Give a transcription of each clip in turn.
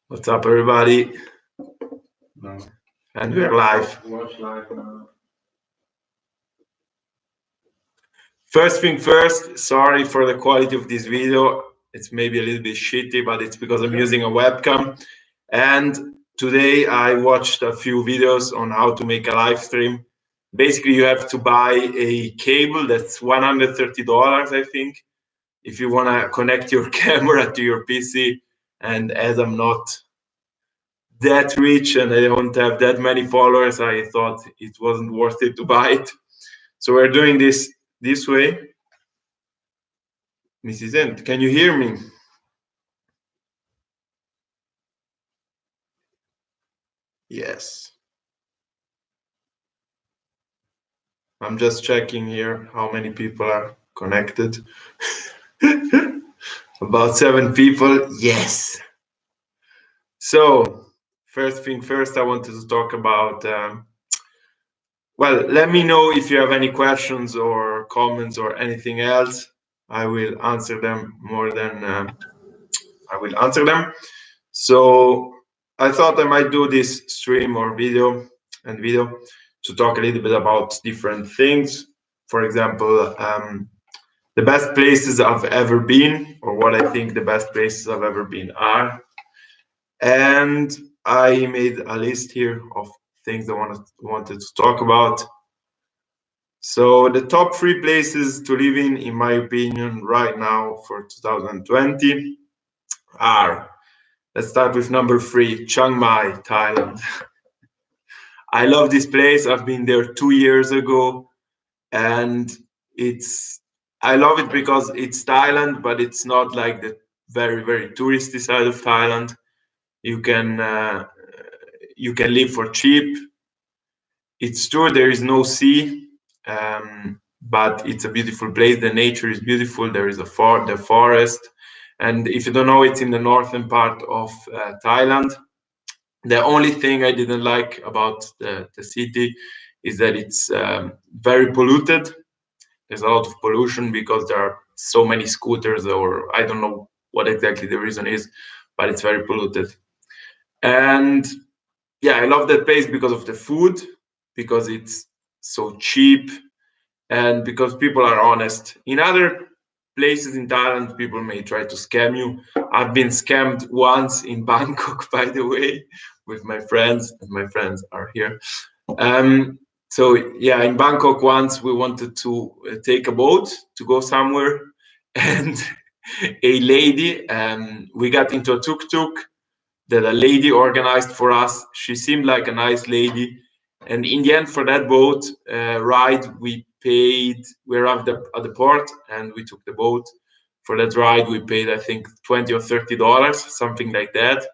What's up, everybody? No. And we're live. Watch live now. First thing first, sorry for the quality of this video. It's maybe a little bit shitty, but it's because I'm using a webcam. And today I watched a few videos on how to make a live stream. Basically, you have to buy a cable that's $130, I think, if you want to connect your camera to your PC. And as I'm not that rich and I don't have that many followers, I thought it wasn't worth it to buy it. So we're doing this way. Mrs. Ent, can you hear me? Yes. I'm just checking here how many people are connected. About 7 people. Yes. So first thing first, I wanted to talk about well, let me know if you have any questions or comments or anything else. I will answer them more than I will answer them. So I thought I might do this stream or video to talk a little bit about different things. For example, the best places I've ever been, or what I think the best places I've ever been are. And I made a list here of things I wanted to talk about. So the top 3 places to live in my opinion, right now for 2020 are, let's start with number 3, Chiang Mai, Thailand. I love this place. I've been there 2 years ago, and I love it because it's Thailand, but it's not like the very, very touristy side of Thailand. You can live for cheap. It's true there is no sea, but it's a beautiful place. The nature is beautiful. There is the forest, and if you don't know, it's in the northern part of Thailand. The only thing I didn't like about the city is that it's very polluted. There's a lot of pollution because there are so many scooters, or I don't know what exactly the reason is, but it's very polluted. And yeah, I love that place because of the food, because it's so cheap, and because people are honest. In other places in Thailand, people may try to scam you. I've been scammed once in Bangkok, by the way, with my friends, and my friends are here. So yeah, in Bangkok once we wanted to take a boat to go somewhere, and a lady, we got into a tuk-tuk that a lady organized for us. She seemed like a nice lady, and in the end, for that boat ride, we paid. We arrived at the port, and we took the boat. For that ride, we paid, I think, $20 or $30, something like that.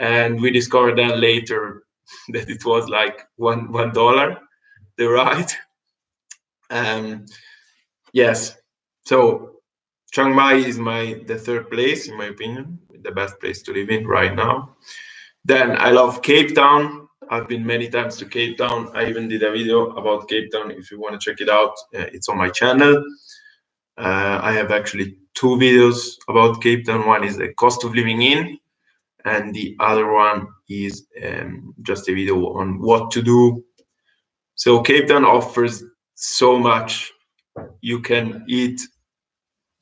And we discovered then later that it was like $1 the ride. Yes, so Chiang Mai is the third place, in my opinion, the best place to live in right now. Then I love Cape Town. I've been many times to Cape Town. I even did a video about Cape Town. If you want to check it out, it's on my channel. I have actually 2 videos about Cape Town. One is the cost of living in, and the other one is just a video on what to do. So Cape Town offers so much. You can eat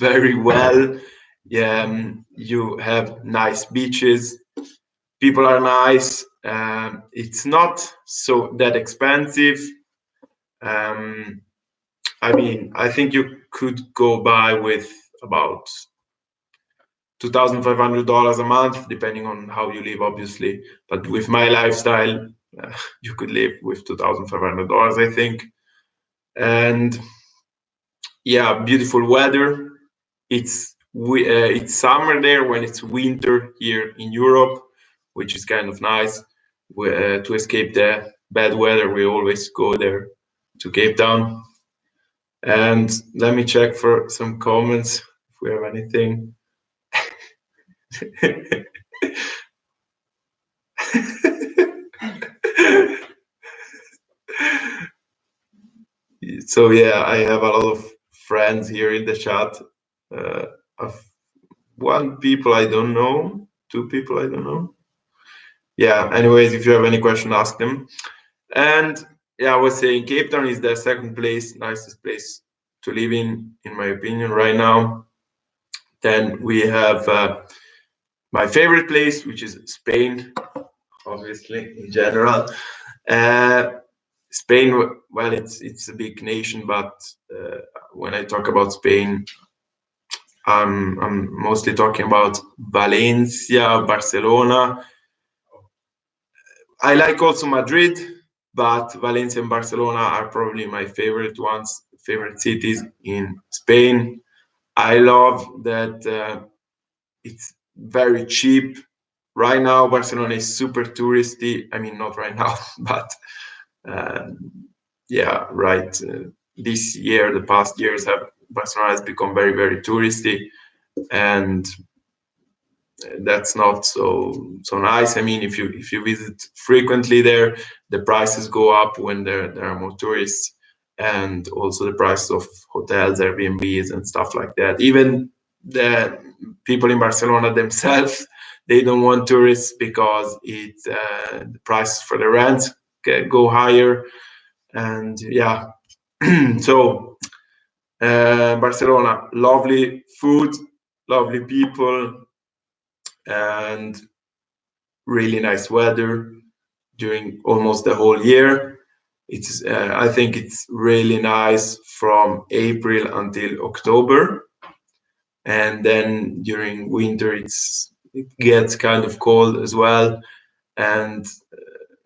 very well. You have nice beaches. People are nice. It's not so that expensive. I mean, I think you could go by with about $2,500 a month, depending on how you live, obviously. But with my lifestyle, you could live with $2,500, I think. And yeah, beautiful weather. It's summer there when it's winter here in Europe, which is kind of nice. To escape the bad weather, we always go there to Cape Town. And let me check for some comments if we have anything. So yeah, I have a lot of friends here in the chat. Of one people I don't know. 2 people, I don't know. Yeah, anyways, if you have any question, ask them. And yeah, I was saying Cape Town is the second place, nicest place to live in my opinion, right now. Then we have my favorite place, which is Spain, obviously, in general. Uh, Spain, well, it's a big nation, but when I talk about Spain, I'm mostly talking about Valencia, Barcelona. I like also Madrid, but Valencia and Barcelona are probably my favorite ones, favorite cities in Spain. I love that it's very cheap. Right now, Barcelona is super touristy. I mean, not right now, but uh, yeah, right. This year, the past years, Barcelona has become very, very touristy, and that's not so nice. I mean, if you visit frequently there, the prices go up when there are more tourists, and also the price of hotels, Airbnbs, and stuff like that. Even the people in Barcelona themselves, they don't want tourists because the prices for the rent go higher, and yeah. So Barcelona, lovely food, lovely people, and really nice weather during almost the whole year. It's I think it's really nice from April until October, and then during winter it gets kind of cold as well. And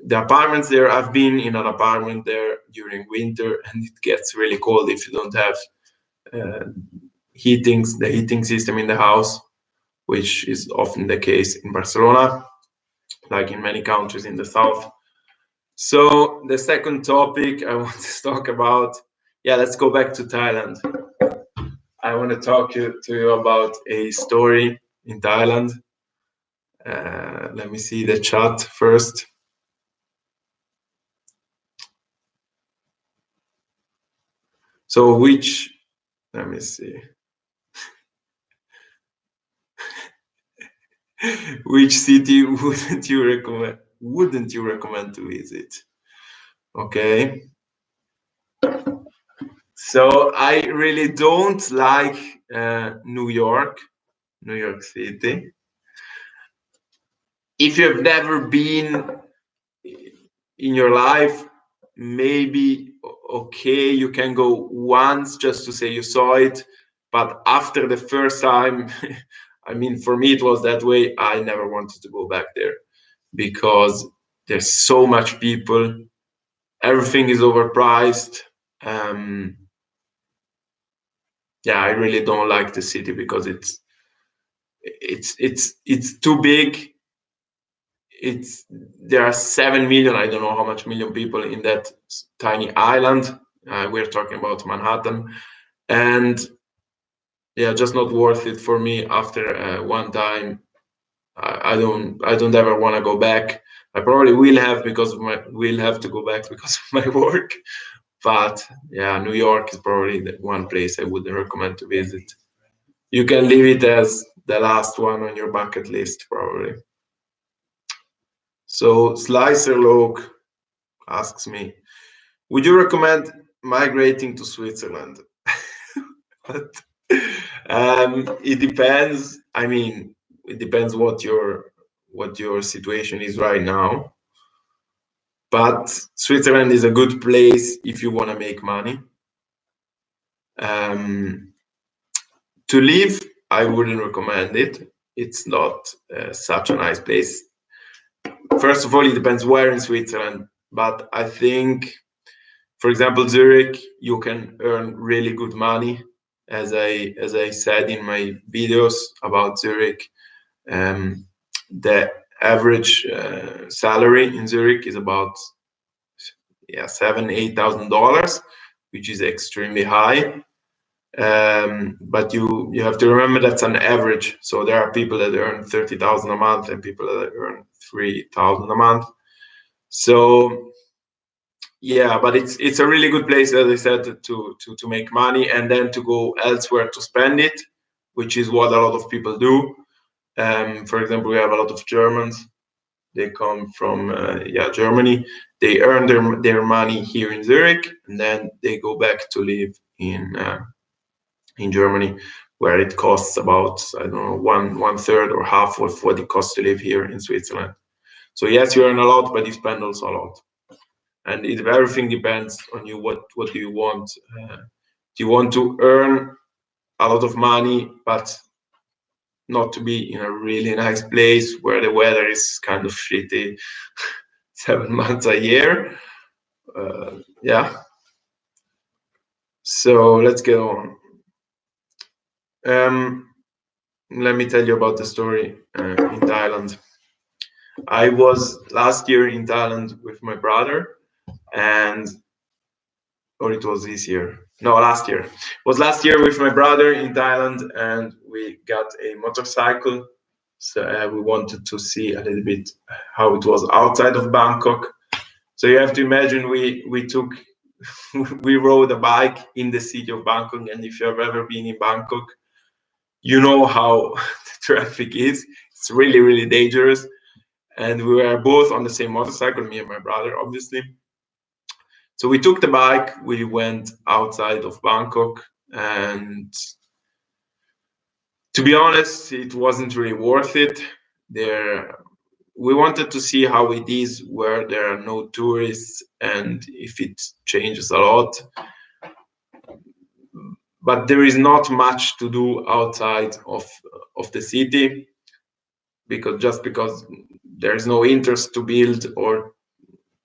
the apartments there, I've been in an apartment there during winter, and it gets really cold if you don't have uh, the heating system in the house, which is often the case in Barcelona, like in many countries in the south. So the second topic I want to talk about, yeah, let's go back to Thailand. I want to talk to you about a story in Thailand. Let me see the chat first. So let me see. Which city wouldn't you recommend to visit? Okay. So I really don't like New York City. If you've never been in your life, maybe okay, you can go once just to say you saw it, but after the first time, I mean, for me it was that way. I never wanted to go back there because there's so much people, everything is overpriced. Yeah, I really don't like the city because it's too big. There are 7 million, I don't know how much million people in that tiny island. We're talking about Manhattan, and yeah, just not worth it for me after one time. I don't ever want to go back. I probably will have to go back because of my work. But yeah, New York is probably the one place I wouldn't recommend to visit. You can leave it as the last one on your bucket list, probably. So Slicer Loke asks me, would you recommend migrating to Switzerland? But, it depends. I mean, it depends what your situation is right now. But Switzerland is a good place if you want to make money. To live, I wouldn't recommend it. It's not such a nice place. First of all, it depends where in Switzerland, but I think, for example, Zurich, you can earn really good money. As I said in my videos about Zurich, the average salary in Zurich is about $7,000-8,000, which is extremely high. But you have to remember that's an average. So there are people that earn 30,000 a month and people that earn 3,000 a month. So yeah, but it's a really good place, as I said, to make money and then to go elsewhere to spend it, which is what a lot of people do. For example, we have a lot of Germans. They come from Germany. They earn their money here in Zurich, and then they go back to live in Germany, where it costs about, I don't know, one third or half of what it costs to live here in Switzerland. So yes, you earn a lot, but you spend also a lot, and everything depends on you. What do you want? Do you want to earn a lot of money, but not to be in a really nice place where the weather is kind of shitty 7 months a year? Yeah. So let's get on. Let me tell you about the story in Thailand. I was last year in Thailand with my brother, and or it was this year. No, last year. It was last year with my brother in Thailand, and we got a motorcycle. So we wanted to see a little bit how it was outside of Bangkok. So you have to imagine we took we rode a bike in the city of Bangkok, and if you have ever been in Bangkok, you know how the traffic is. It's really, really dangerous. And we were both on the same motorcycle, me and my brother, obviously. So we took the bike, we went outside of Bangkok, and to be honest, it wasn't really worth it. There, we wanted to see how it is where there are no tourists and if it changes a lot. But there is not much to do outside of the city, because there is no interest to build or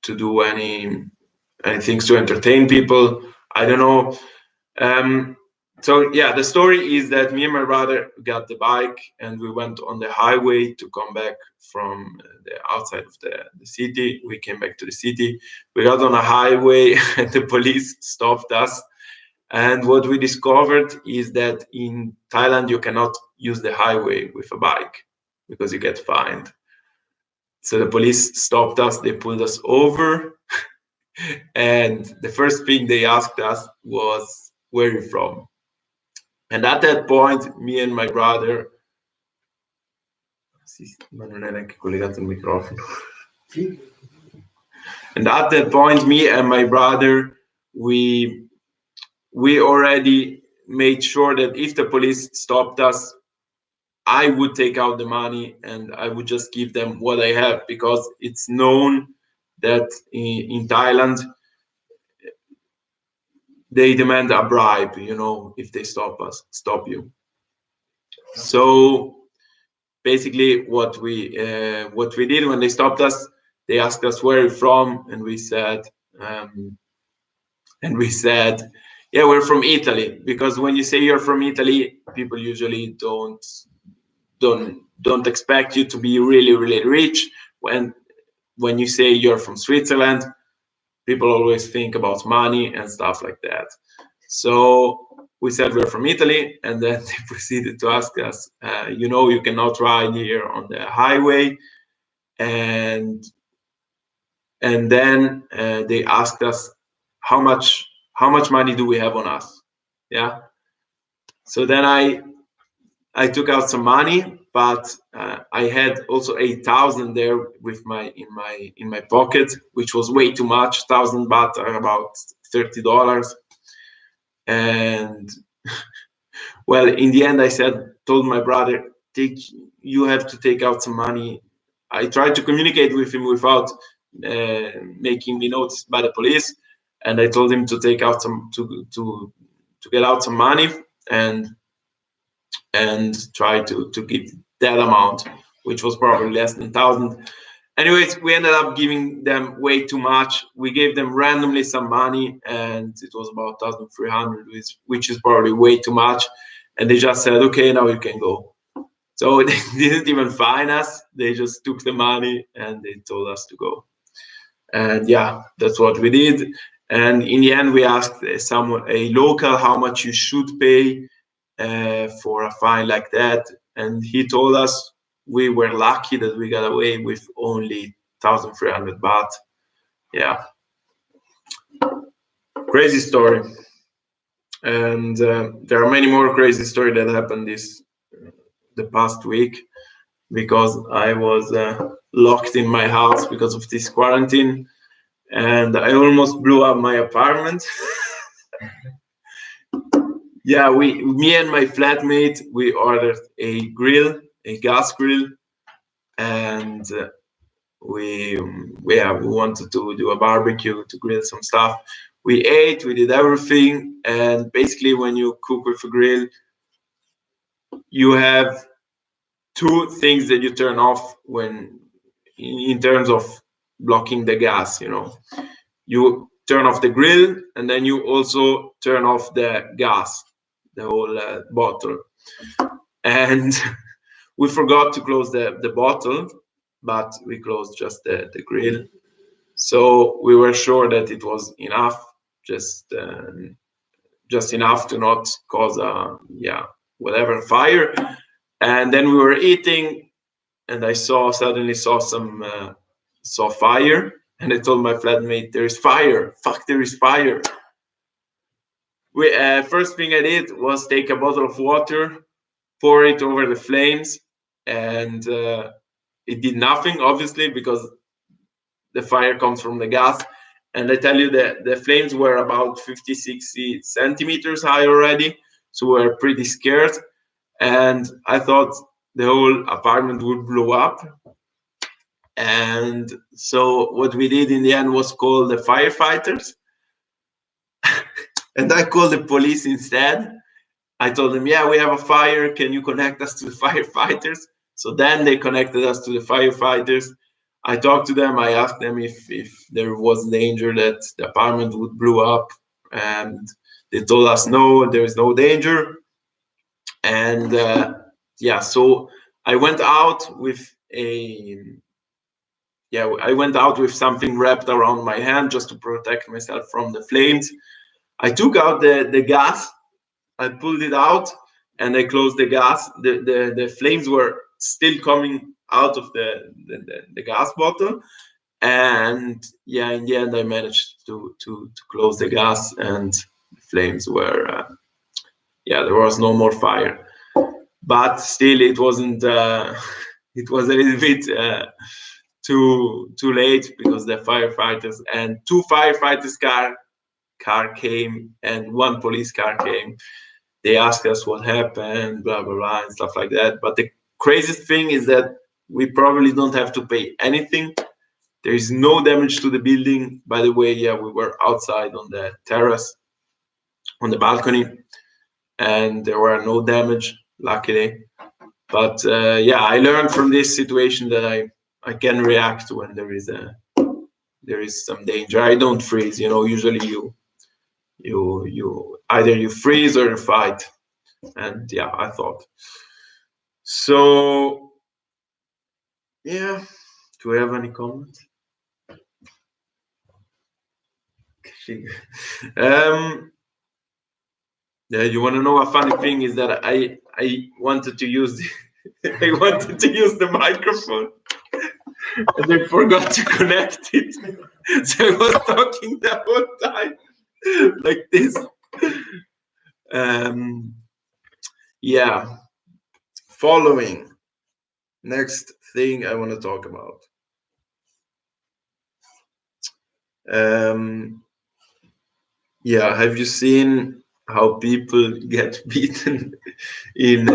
to do any things to entertain people. I don't know. So yeah, the story is that me and my brother got the bike and we went on the highway to come back from the outside of the city. We came back to the city. We got on a highway and the police stopped us. And what we discovered is that in Thailand, you cannot use the highway with a bike because you get fined. So the police stopped us, they pulled us over, and the first thing they asked us was, where are you from? And at that point, me and my brother, ma non è neanche collegato il microfono. And at that point, me and my brother, we already made sure that if the police stopped us, I would take out the money and I would just give them what I have, because it's known that in Thailand they demand a bribe, if they stop you. So basically what we did when they stopped us, they asked us where you're from, and we said yeah, we're from Italy, because when you say you're from Italy, people usually don't expect you to be really, really rich. When you say you're from Switzerland, people always think about money and stuff like that. So we said we're from Italy, and then they proceeded to ask us, you cannot ride here on the highway, and then they asked us how much money do we have on us. Yeah. So then I took out some money, but I had also 8,000 there in my pocket, which was way too much. 1,000 baht are about $30, and well, in the end, I told my brother, you have to take out some money. I tried to communicate with him without making me noticed by the police, and I told him to take out to get out some money and try to give that amount, which was probably less than 1,000. Anyways, we ended up giving them way too much. We gave them randomly some money, and it was about 1,300, which is probably way too much. And they just said, okay, now you can go. So they didn't even fine us. They just took the money and they told us to go. And yeah, that's what we did. And in the end, we asked a local how much you should pay for a fine like that. And he told us we were lucky that we got away with only 1,300 baht. Yeah. Crazy story. And there are many more crazy stories that happened the past week. because I was locked in my house because of this quarantine, and I almost blew up my apartment. Yeah, me and my flatmate, we ordered a grill, a gas grill, and we wanted to do a barbecue to grill some stuff. We ate, we did everything, and basically when you cook with a grill, you have two things that you turn off when in terms of blocking the gas. You turn off the grill, and then you also turn off the gas, the whole bottle. And we forgot to close the bottle, but we closed just the grill. So we were sure that it was enough, just enough to not cause a whatever fire. And then we were eating, and I suddenly saw fire, and I told my flatmate, "There is fire! Fuck, there is fire!" First thing I did was take a bottle of water, pour it over the flames, and it did nothing, obviously, because the fire comes from the gas. And I tell you that the flames were about 50, 60 centimeters high already, so we were pretty scared. And I thought the whole apartment would blow up. And so what we did in the end was call the firefighters. And I called the police instead. I told them, "Yeah, we have a fire. Can you connect us to the firefighters?" So then they connected us to the firefighters. I talked to them. I asked them if there was danger that the apartment would blow up, and they told us no, there is no danger. And so I went out with something wrapped around my hand just to protect myself from the flames. I took out the gas. I pulled it out, and I closed the gas. The flames were still coming out of the gas bottle, and in the end I managed to close the gas, and the flames were there was no more fire. But still, it wasn't. It was a little bit too late, because the firefighters and two firefighters car came, and one police car came. They asked us what happened, blah blah blah, and stuff like that. But the craziest thing is that we probably don't have to pay anything. There is no damage to the building. By the way, we were outside on the terrace, on the balcony, and there were no damage, luckily. But I learned from this situation that I can react when there is some danger. I don't freeze. Usually you either you freeze or you fight. And I thought so. Do we have any comments? You want to know a funny thing is that I wanted to use the microphone, and I forgot to connect it. So I was talking the whole time like this. Following. Next thing I want to talk about. Have you seen how people get beaten in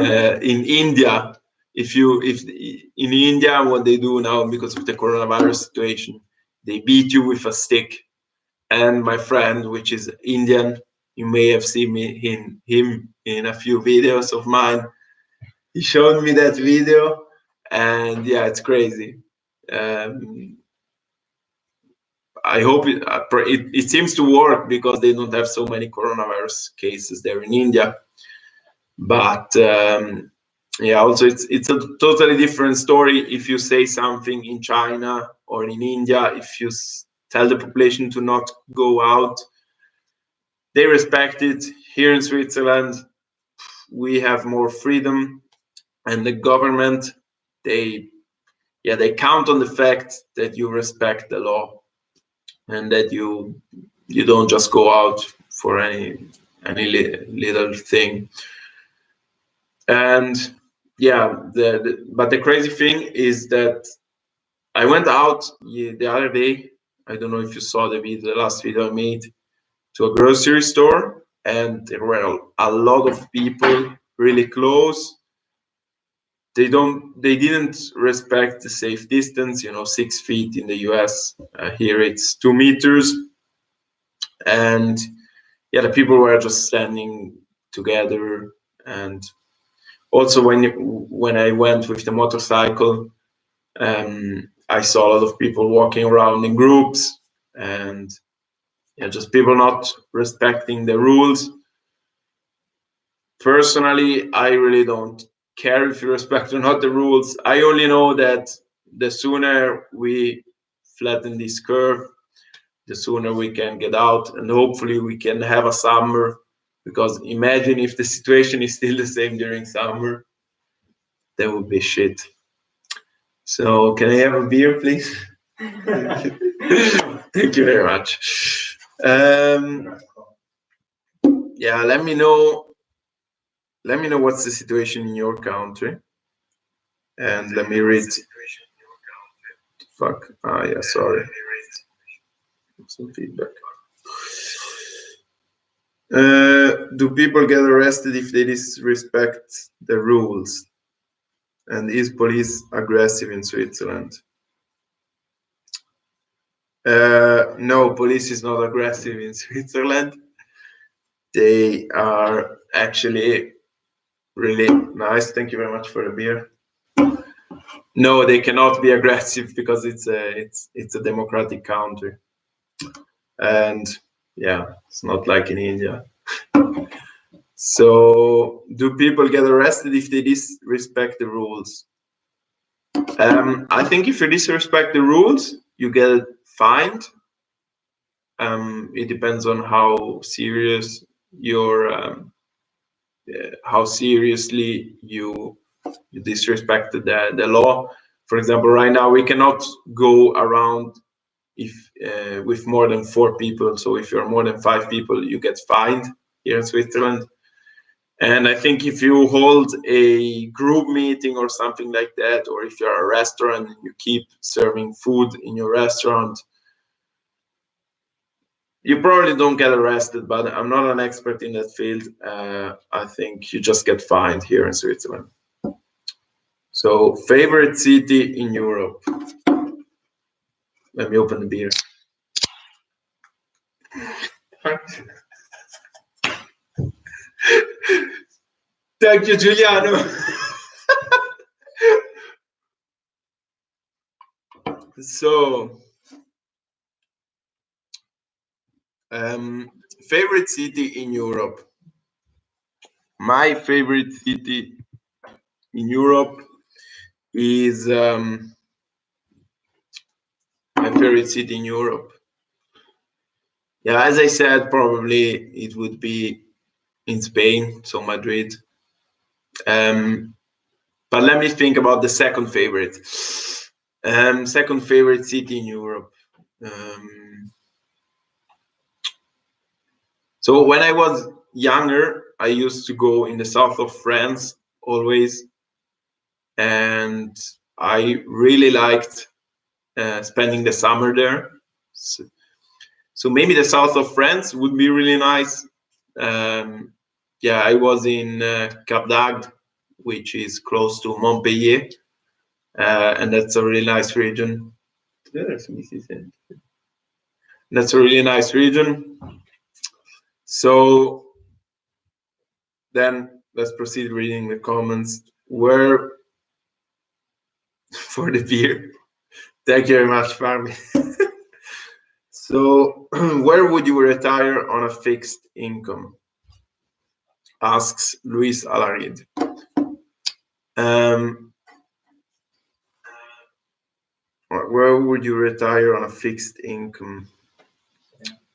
India? If in India, what they do now because of the coronavirus situation, they beat you with a stick. And my friend, which is Indian, you may have seen him in a few videos of mine. He showed me that video, and it's crazy. I hope it seems to work, because they don't have so many coronavirus cases there in India. But also it's a totally different story if you say something in China or in India. If you tell the population to not go out, they respect it. Here in Switzerland, we have more freedom, and the government, they count on the fact that you respect the law, and that you don't just go out for any little thing. And yeah, but the crazy thing is that I went out the other day. I don't know if you saw the last video I made, to a grocery store, and there were a lot of people really close. They didn't respect the safe distance, 6 feet in the US. Here it's 2 meters, and yeah, the people were just standing together. And also when I went with the motorcycle, I saw a lot of people walking around in groups, and yeah, just people not respecting the rules. Personally, I really don't care if you respect or not the rules. I only know that the sooner we flatten this curve, the sooner we can get out, and hopefully we can have a summer. Because imagine if the situation is still the same during summer, that would be shit. So, can I have a beer, please? Thank you very much. Yeah, let me know. Let me know what's the situation in your country, and let me read. Fuck. Ah, yeah. Sorry. Some feedback. Do people get arrested if they disrespect the rules? And is police aggressive in Switzerland? No, police is not aggressive in Switzerland. They are actually really nice. Thank you very much for the beer. No, they cannot be aggressive because it's a democratic country, and yeah, it's not like in India. So, do people get arrested if they disrespect the rules? I think if you disrespect the rules, you get fined. It depends on how seriously you disrespected the law. For example, right now we cannot go around if with more than 4 people. So if you're more than 5 people, you get fined here in Switzerland. And I think if you hold a group meeting or something like that, or if you're a restaurant and you keep serving food in your restaurant, you probably don't get arrested, but I'm not an expert in that field. I think you just get fined here in Switzerland. So, favorite city in Europe? Let me open the beer. Thank you, Giuliano. So, favorite city in Europe? My favorite city in Europe is my favorite city in Europe. Yeah, as I said, probably it would be in Spain, so Madrid. But let me think about the second favorite. Second favorite city in Europe. So when I was younger, I used to go in the south of France always, and I really liked spending the summer there. So maybe the south of France would be really nice. Yeah, I was in Cap d'Agde, which is close to Montpellier, and that's a really nice region. That's a really nice region. So then let's proceed reading the comments. Where for the beer? Thank you very much, Farmi. So, where would you retire on a fixed income? Asks Luis Alarid. Where would you retire on a fixed income?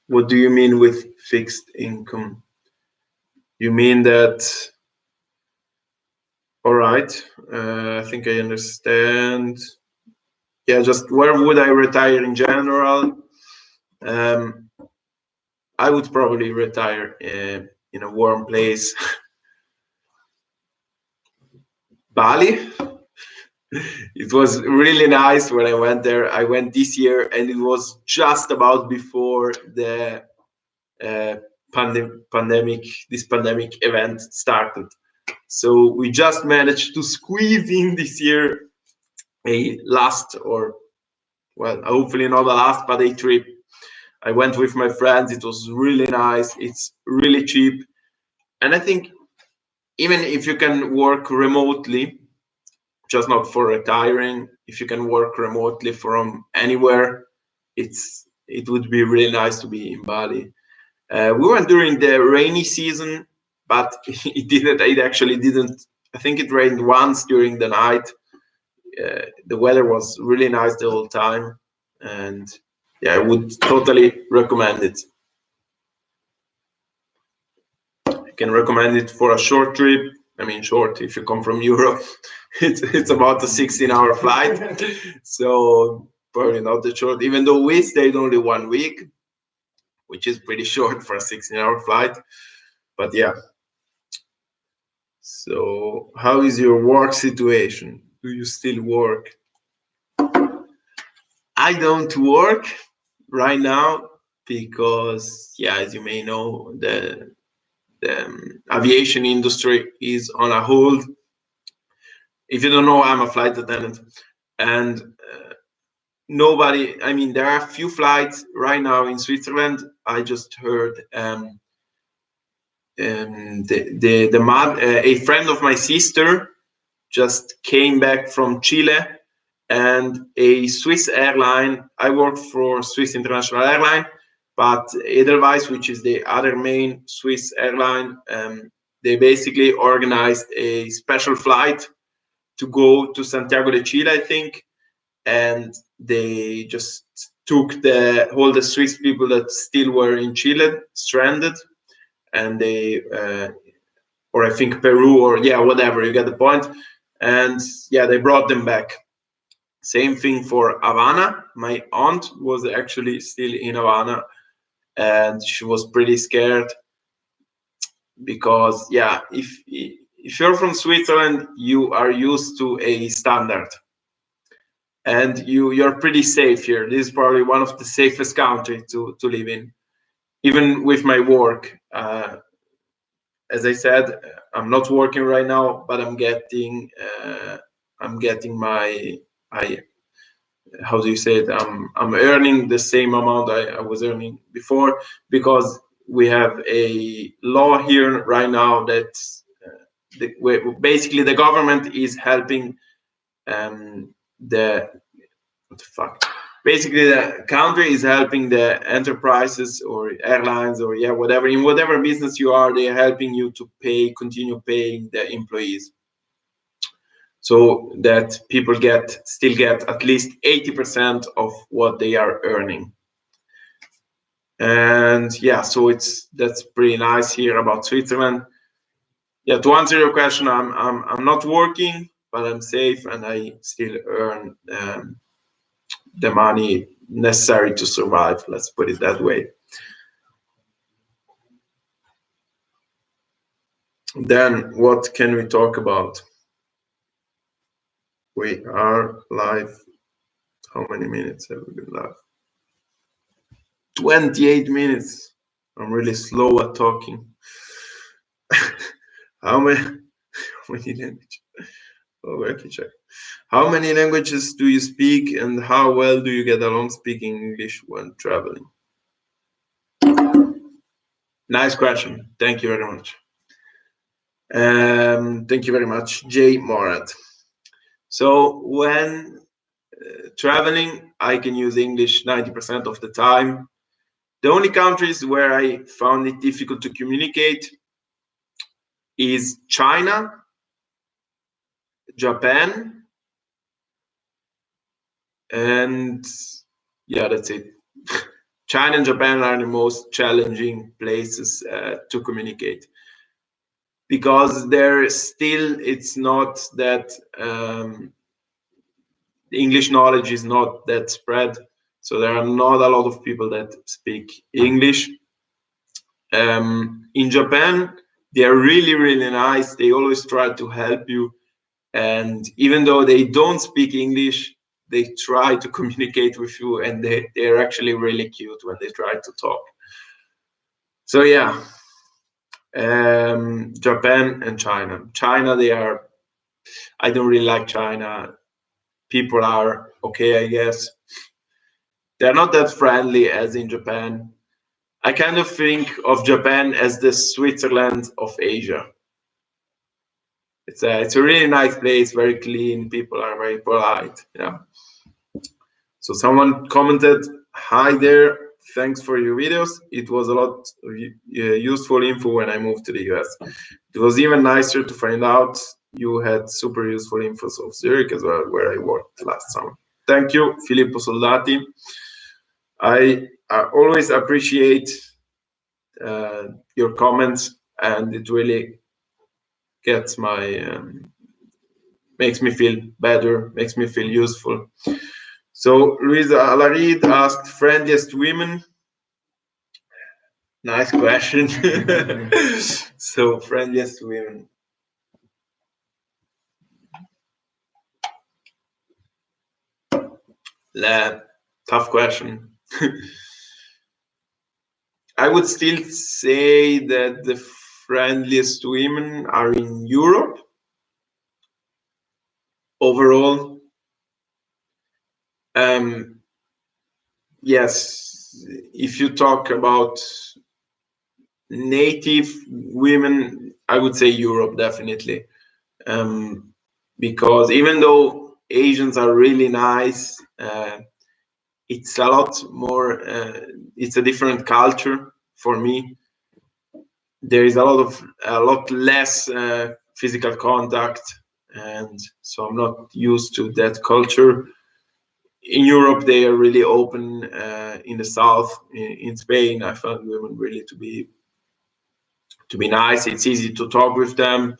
What do you mean with fixed income? You mean that? All right, I think I understand. Yeah, just where would I retire in general? I would probably retire in a warm place. Bali. It was really nice when I went there. I went this year, and it was just about before the uh, pandemic. This pandemic event started. So we just managed to squeeze in this year a last, or well, hopefully not the last, but a trip. I went with my friends. It was really nice. It's really cheap, and I think even if you can work remotely, just not for retiring, if you can work remotely from anywhere, it would be really nice to be in Bali. We went during the rainy season, but it actually didn't. I think it rained once during the night. The weather was really nice the whole time, and yeah, I would totally recommend it. I can recommend it for a short trip. I mean, short if you come from Europe. It's about a 16-hour flight, so probably not that short. Even though we stayed only 1 week, which is pretty short for a 16-hour flight. But yeah. So, how is your work situation? Do you still work? I don't work right now because, yeah, as you may know, the aviation industry is on a hold. If you don't know, I'm a flight attendant, and nobody. I mean, there are a few flights right now in Switzerland. I just heard a friend of my sister just came back from Chile, and a Swiss airline. I work for Swiss International Airline, but Edelweiss, which is the other main Swiss airline, they basically organized a special flight to go to Santiago de Chile, I think, and they just took all the Swiss people that still were in Chile stranded, and they or I think Peru, or yeah, whatever, you get the point. And yeah, they brought them back. Same thing for Havana. My aunt was actually still in Havana, and she was pretty scared because yeah, if you're from Switzerland, you are used to a standard, and you're pretty safe here. This is probably one of the safest countries to live in. Even with my work, as I said, I'm not working right now, but I'm getting my I how do you say it? I'm earning the same amount I was earning before, because we have a law here right now that basically the government is helping the what the fuck. Basically, the country is helping the enterprises or airlines or yeah, whatever, in whatever business you are, they are helping you to continue paying the employees, so that people still get at least 80% of what they are earning. And yeah, so that's pretty nice here about Switzerland. Yeah, to answer your question, I'm not working, but I'm safe, and I still earn the money necessary to survive. Let's put it that way. Then what can we talk about? We are live. How many minutes have we been live? 28 minutes. I'm really slow at talking. How many languages? Oh, let me check. How many languages do you speak, and how well do you get along speaking English when traveling? Nice question. Thank you very much. Thank you very much, Jay Morad. So when traveling, I can use English 90% of the time. The only countries where I found it difficult to communicate is China, Japan, and yeah, that's it. China and Japan are the most challenging places to communicate, because it's not that English knowledge is not that spread, so there are not a lot of people that speak English. In Japan, they are really, really nice. They always try to help you. and even though they don't speak English, they try to communicate with you, and they're actually really cute when they try to talk. So yeah, Japan and China. China, I don't really like China. People are okay, I guess. They're not that friendly as in Japan. I kind of think of Japan as the Switzerland of Asia. It's a really nice place, very clean. People are very polite. Yeah. So someone commented, "Hi there, thanks for your videos. It was a lot of useful info when I moved to the US. It was even nicer to find out you had super useful info of Zurich as well, where I worked last summer." Thank you, Filippo Soldati. I always appreciate your comments, and it really gets makes me feel better, makes me feel useful. So Luisa Alarid asked, friendliest women. Nice question. So friendliest women. Tough question. I would still say that the friendliest women are in Europe overall. Yes, if you talk about native women, I would say Europe definitely. Because even though Asians are really nice, it's a lot more, it's a different culture for me. There is a lot less physical contact, and so I'm not used to that culture. In Europe, they are really open. In the south, in Spain, I found women really to be nice. It's easy to talk with them.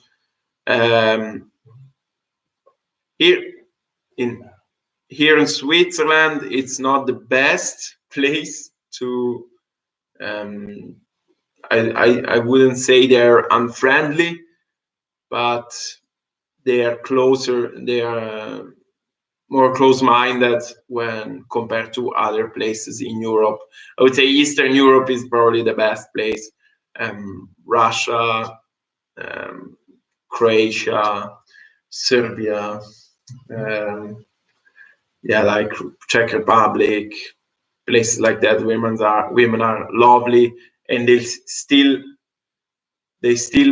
Here in Switzerland, it's not the best place to. I wouldn't say they're unfriendly, but they are closer. They are more close-minded when compared to other places in Europe. I would say Eastern Europe is probably the best place. Russia, Croatia, Serbia, like Czech Republic, places like that. Women are lovely, and they still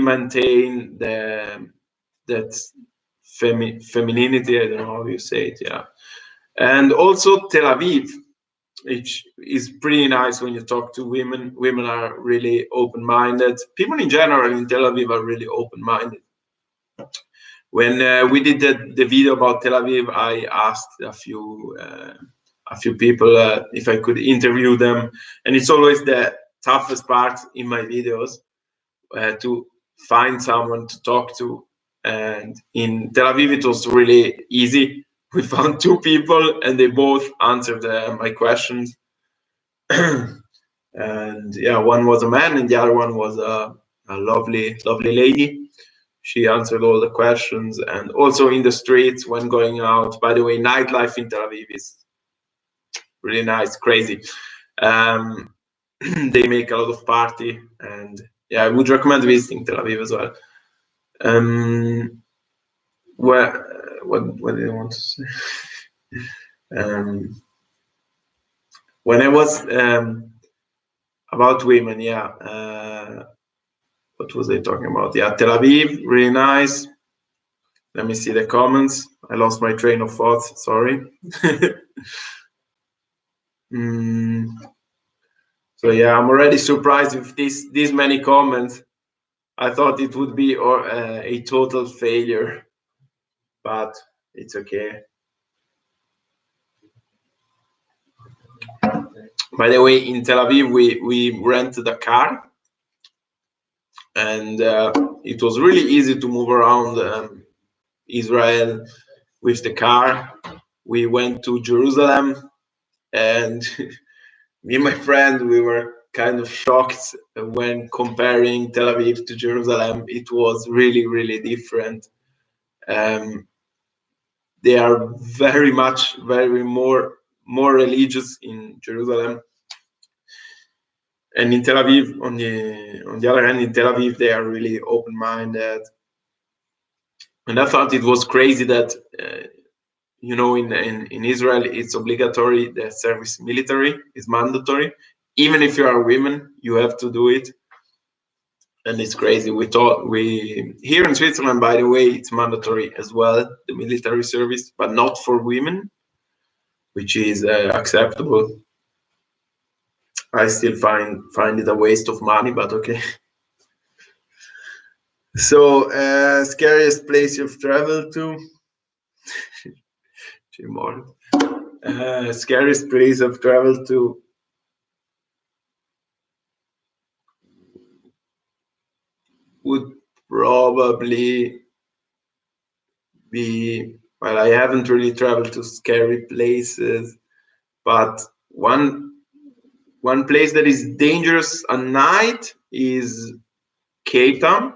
maintain that femininity. I don't know how you say it. Yeah, and also Tel Aviv, which is pretty nice when you talk to women. Women are really open-minded. People in general in Tel Aviv are really open-minded. When we did the video about Tel Aviv, I asked a few people if I could interview them, and it's always the toughest part in my videos to find someone to talk to. And in Tel Aviv, it was really easy. We found two people, and they both answered my questions. And yeah, one was a man, and the other one was a lovely lady. She answered all the questions, and also in the streets when going out. By the way, nightlife in Tel Aviv is really nice, crazy. They make a lot of party, and yeah, I would recommend visiting Tel Aviv as well. What did I want to say? When I was about women, yeah. What was I talking about? Yeah, Tel Aviv, really nice. Let me see the comments. I lost my train of thought. Sorry. So yeah, I'm already surprised with these many comments. I thought it would be a total failure, but it's okay. By the way, in Tel Aviv, we rented a car, and it was really easy to move around Israel with the car. We went to Jerusalem, and me and my friend, we were kind of shocked when comparing Tel Aviv to Jerusalem. It was really, really different. They are very more religious in Jerusalem. And in Tel Aviv, on the other hand, in Tel Aviv, they are really open-minded. And I thought it was crazy that, in Israel, it's obligatory. The service military is mandatory. Even if you are women, you have to do it. And it's crazy. We here in Switzerland, by the way, it's mandatory as well, the military service, but not for women, which is acceptable. I still find it a waste of money, but okay. So, scariest place you've traveled to? Scariest place I've traveled to would probably be, well, I haven't really traveled to scary places, but one place that is dangerous at night is Cape Town,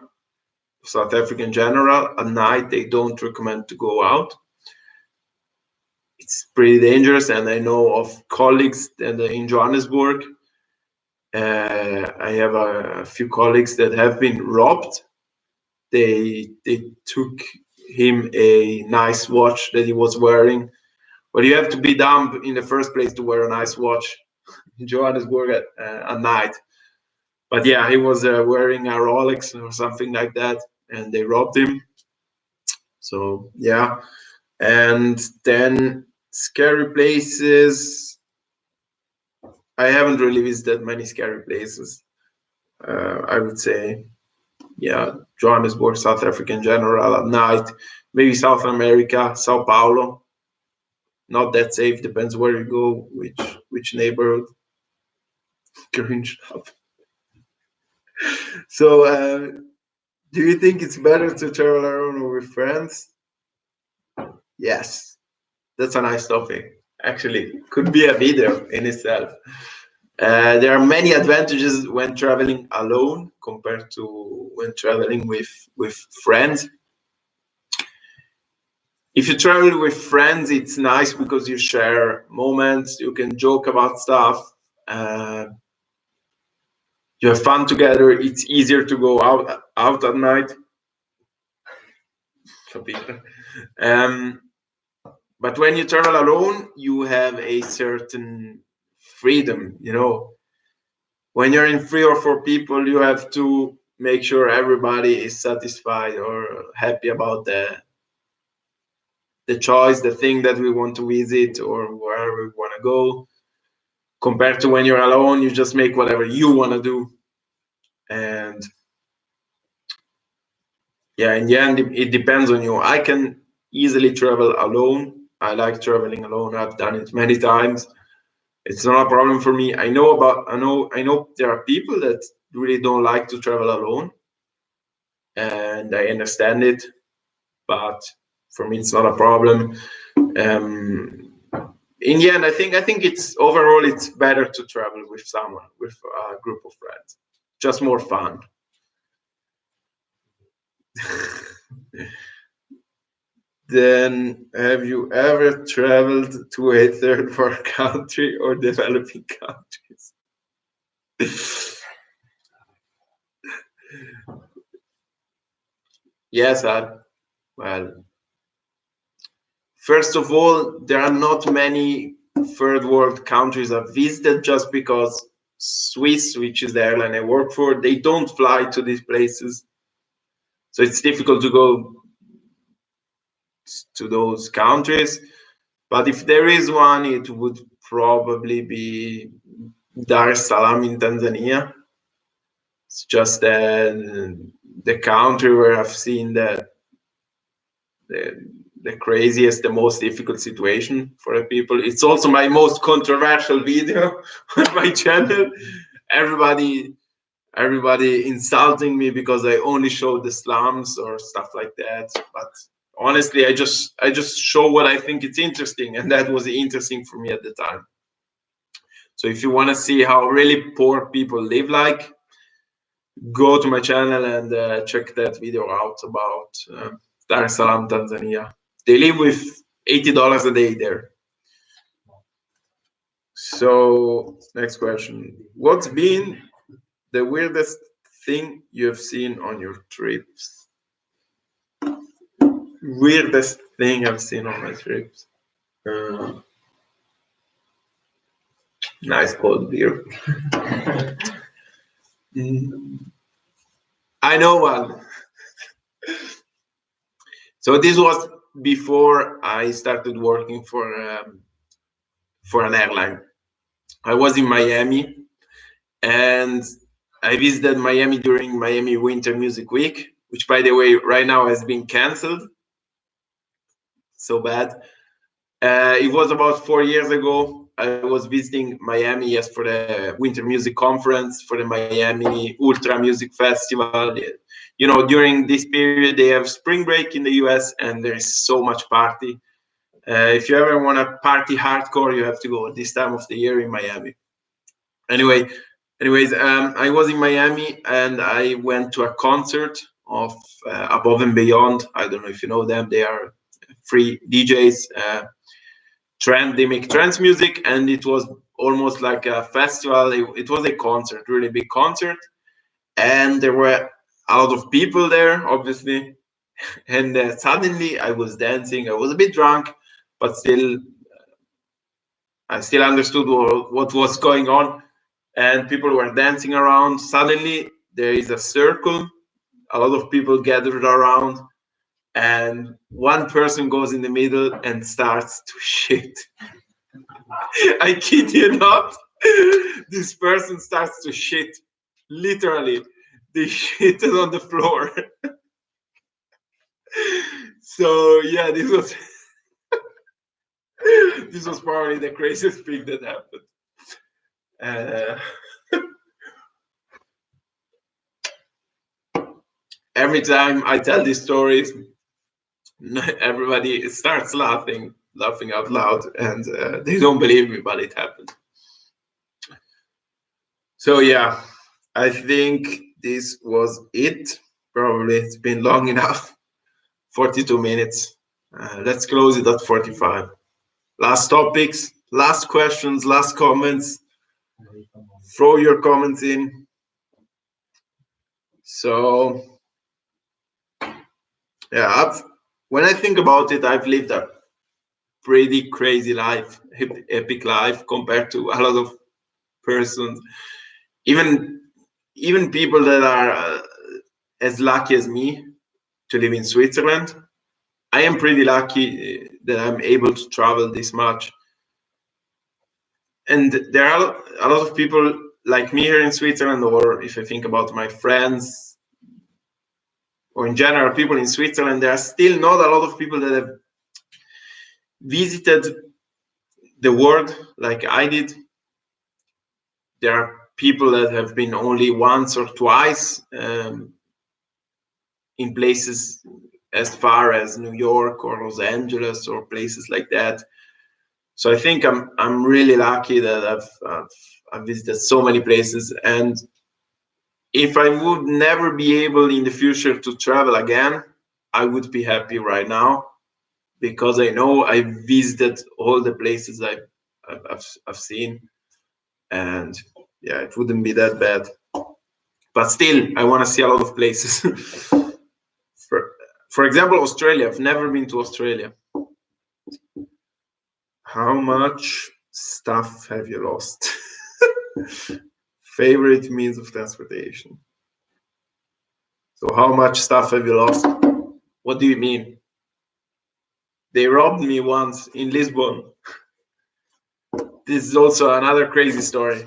South Africa in general. At night, they don't recommend to go out. It's pretty dangerous, and I know of colleagues in Johannesburg. I have a few colleagues that have been robbed. They took him a nice watch that he was wearing. Well, you have to be dumb in the first place to wear a nice watch in Johannesburg at night. But yeah, he was wearing a Rolex or something like that, and they robbed him. So yeah, and then scary places. I haven't really visited many scary places. I would say, yeah, Johannesburg, South Africa in general at night. Maybe South America, Sao Paulo. Not that safe. Depends where you go, which neighborhood. Cringe up. So, do you think it's better to travel alone or with friends? Yes, that's a nice topic. Actually, could be a video in itself. There are many advantages when traveling alone compared to when traveling with friends. If you travel with friends, it's nice because you share moments, you can joke about stuff, uh, you have fun together. It's easier to go out at night. Um, but when you travel alone, you have a certain freedom. When you're in 3 or 4 people, you have to make sure everybody is satisfied or happy about the choice, the thing that we want to visit or wherever we want to go. Compared to when you're alone, you just make whatever you want to do. And yeah, in the end, it depends on you. I can easily travel alone. I like traveling alone. I've done it many times. It's not a problem for me. I know there are people that really don't like to travel alone, and I understand it, but for me it's not a problem. In the end, I think it's overall it's better to travel with someone, with a group of friends. Just more fun. Then, have you ever traveled to a third world country or developing countries? Yes, well, first of all, there are not many third world countries I've visited just because Swiss, which is the airline I work for, they don't fly to these places. So it's difficult to go to those countries. But if there is one, it would probably be Dar es Salaam in Tanzania. It's just the country where I've seen the craziest, the most difficult situation for the people. It's also my most controversial video on my channel. Everybody insulting me because I only show the slums or stuff like that. But honestly, I just show what I think it's interesting, and that was interesting for me at the time. So if you want to see how really poor people live like, go to my channel and check that video out about Dar es Salaam, Tanzania. They live with $80 a day there. So next question: what's been the weirdest thing you have seen on your trips? Weirdest thing I've seen on my trips. Uh, nice cold beer. I know one. So this was before I started working for an airline. I was in Miami, and I visited Miami during Miami Winter Music Week, which, by the way, right now has been canceled. So bad. It was about 4 years ago. I was visiting Miami, yes, for the Winter Music Conference, for the Miami Ultra Music Festival. During this period, they have spring break in the US, and there is so much party. If you ever want to party hardcore, you have to go at this time of the year in Miami. Anyways, I was in Miami, and I went to a concert of Above and Beyond. I don't know if you know them. They are free DJs. They make trance music, and it was almost like a festival. It was a concert, really big concert, and there were a lot of people there, obviously. And suddenly I was dancing. I was a bit drunk, but still, I still understood what was going on, and people were dancing around. Suddenly there is a circle, a lot of people gathered around, and one person goes in the middle and starts to shit. I kid you not. This person starts to shit. Literally, they shitted on the floor. So yeah, this was probably the craziest thing that happened. Uh, every time I tell these stories, everybody starts laughing out loud, and they don't believe me, but it happened. So yeah, I think this was it. Probably it's been long enough. 42 minutes. Let's close it at 45. Last topics, last questions, last comments. Throw your comments in. So yeah, when I think about it, I've lived a pretty crazy life, epic life compared to a lot of persons, even people that are as lucky as me to live in Switzerland. I am pretty lucky that I'm able to travel this much. And there are a lot of people like me here in Switzerland, or if I think about my friends, or in general people in Switzerland, there are still not a lot of people that have visited the world like I did. There are people that have been only once or twice in places as far as New York or Los Angeles or places like that. So I think I'm really lucky that I've visited so many places. And if I would never be able in the future to travel again, I would be happy right now, because I know I visited all the places I've seen, and yeah, it wouldn't be that bad. But still, I want to see a lot of places. For example, Australia. I've never been to Australia. How much stuff have you lost? Favorite means of transportation. So how much stuff have you lost? What do you mean? They robbed me once in Lisbon. This is also another crazy story.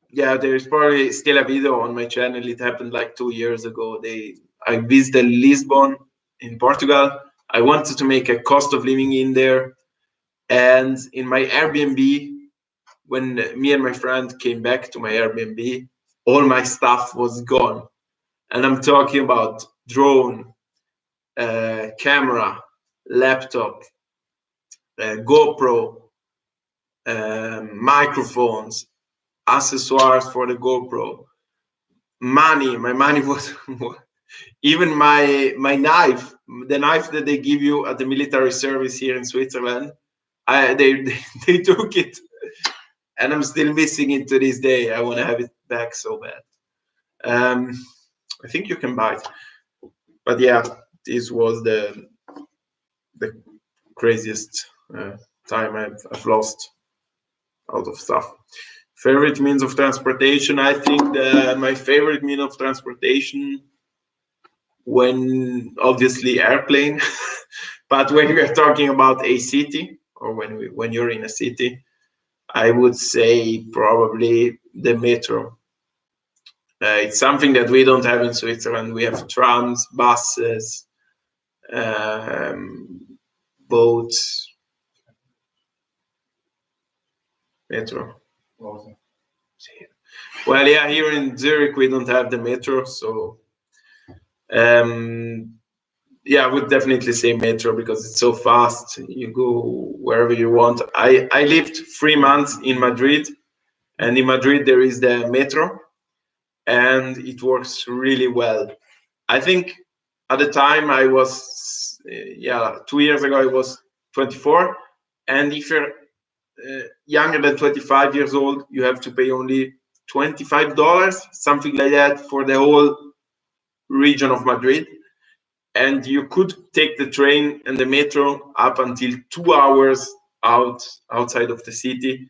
Yeah, there's probably still a video on my channel. It happened like 2 years ago. I visited Lisbon in Portugal. I wanted to make a cost of living in there. And in my Airbnb, when me and my friend came back to my Airbnb, all my stuff was gone. And I'm talking about drone, camera, laptop, GoPro, microphones, accessories for the GoPro, money. My money was Even my knife, the knife that they give you at the military service here in Switzerland, they took it, and I'm still missing it to this day. I want to have it back so bad. I think you can buy it, but yeah, this was the craziest time I've lost out of stuff. Favorite means of transportation? I think my favorite mean of transportation, when obviously airplane, but when we are talking about a city, or when you're in a city, I would say probably the metro. It's something that we don't have in Switzerland. We have trams, buses, um, boats, metro. Awesome. Well, yeah, here in Zurich we don't have the metro, so yeah, I would definitely say metro because it's so fast. You go wherever you want. I lived 3 months in Madrid, and in Madrid there is the metro, and it works really well. I think at the time I was, yeah, 2 years ago I was 24, and if you're younger than 25 years old, you have to pay only $25, something like that, for the whole region of Madrid. And you could take the train and the metro up until 2 hours outside of the city,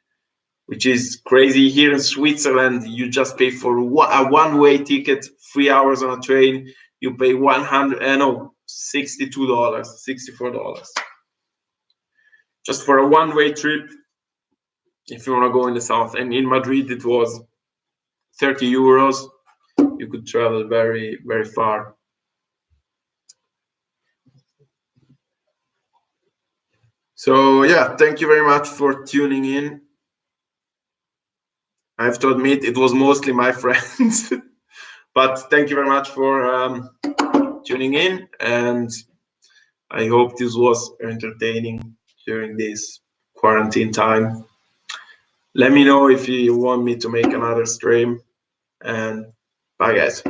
which is crazy. Here in Switzerland, you just pay for a one-way ticket, 3 hours on a train. You pay $62, $64, just for a one-way trip if you want to go in the south. And in Madrid, it was 30 euros. You could travel very, very far. So yeah, thank you very much for tuning in. I have to admit it was mostly my friends, but thank you very much for tuning in, and I hope this was entertaining during this quarantine time. Let me know if you want me to make another stream, and bye guys.